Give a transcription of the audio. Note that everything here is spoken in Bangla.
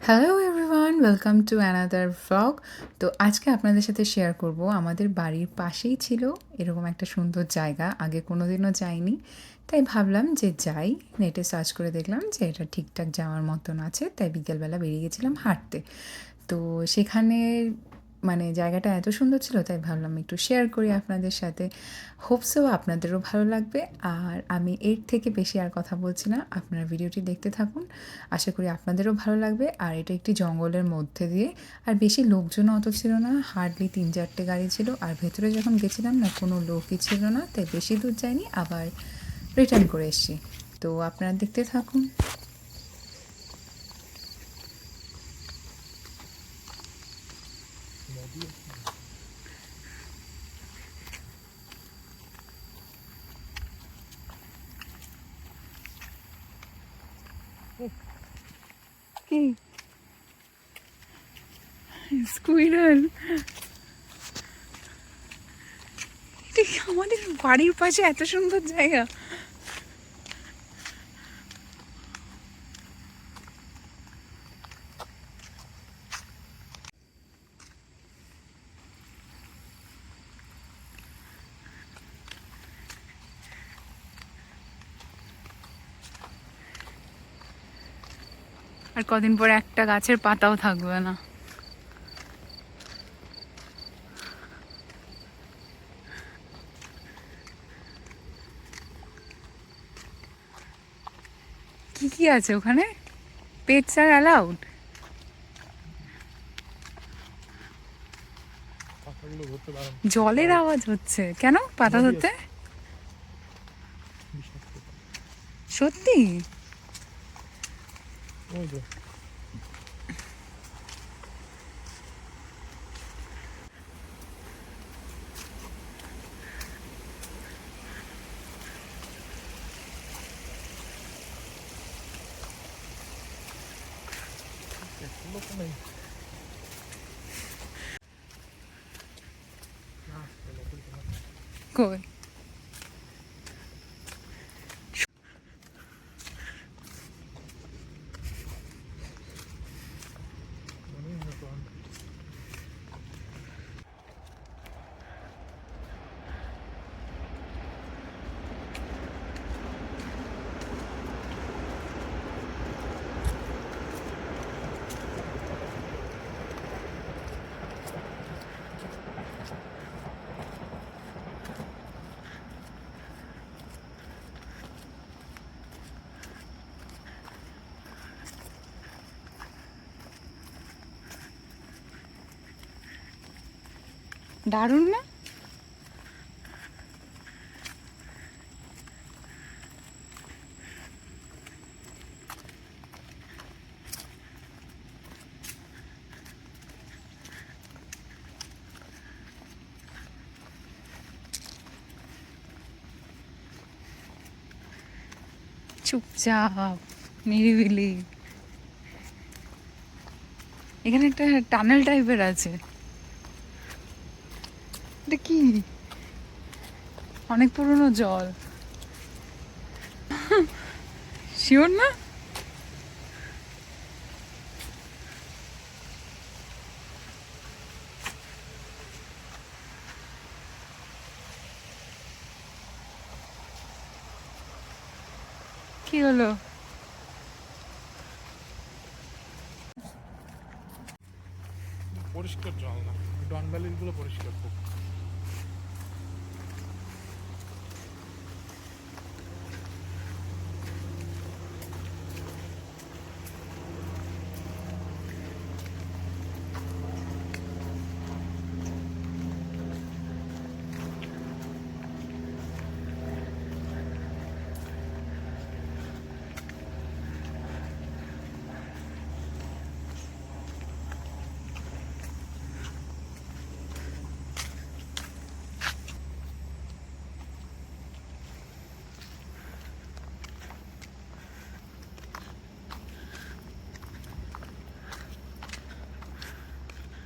Hello everyone, welcome to another vlog. তো আজকে আপনাদের সাথে শেয়ার করব আমাদের বাড়ির পাশেই ছিল এরকম একটা সুন্দর জায়গা। আগে কোনোদিনও যাইনি, তাই ভাবলাম যে যাই। নেটে সার্চ করে দেখলাম যে এটা ঠিকঠাক যাওয়ার মতন আছে, তাই বিকেলবেলা বেরিয়ে গেছিলাম হাঁটতে। তো সেখানে মানে জায়গাটা এত সুন্দর ছিল, তাই ভাবলাম একটু শেয়ার করি আপনাদের সাথে। হোপসো আপনাদেরও ভালো লাগবে। আর আমি এর থেকে বেশি আর কথা বলছি না, আপনারা ভিডিওটি দেখতে থাকুন। আশা করি আপনাদেরও ভালো লাগবে। আর এটা একটি জঙ্গলের মধ্যে দিয়ে, আর বেশি লোকজনও অত ছিল না, হার্ডলি ৩-৪টে গাড়ি ছিল। আর ভেতরে যখন গেছিলাম না, কোনো লোকই ছিল না, তাই বেশি দূর যাইনি, আবার রিটার্ন করে এসেছি। তো আপনারা দেখতে থাকুন। কি স্কুইরাল? এটা কি আমাদের বাড়ির পাশে এত সুন্দর জায়গা? আর কদিন পরে একটা গাছের পাতাও থাকবে না। কি কি আছে ওখানে? পেটস আর অ্যালাউড? জলের আওয়াজ হচ্ছে কেন পাতা ধরতে? সত্যি? কই? দারুণ না? চুপচাপ, নিরিবিলি। এখানে একটা টানেল টাইপের আছে। এটা কি? অনেক পুরনো জল। শিওর না? কি হলো? পরিষ্কার জল না, ডন ভ্যালির গুলো পরিষ্কার খুব।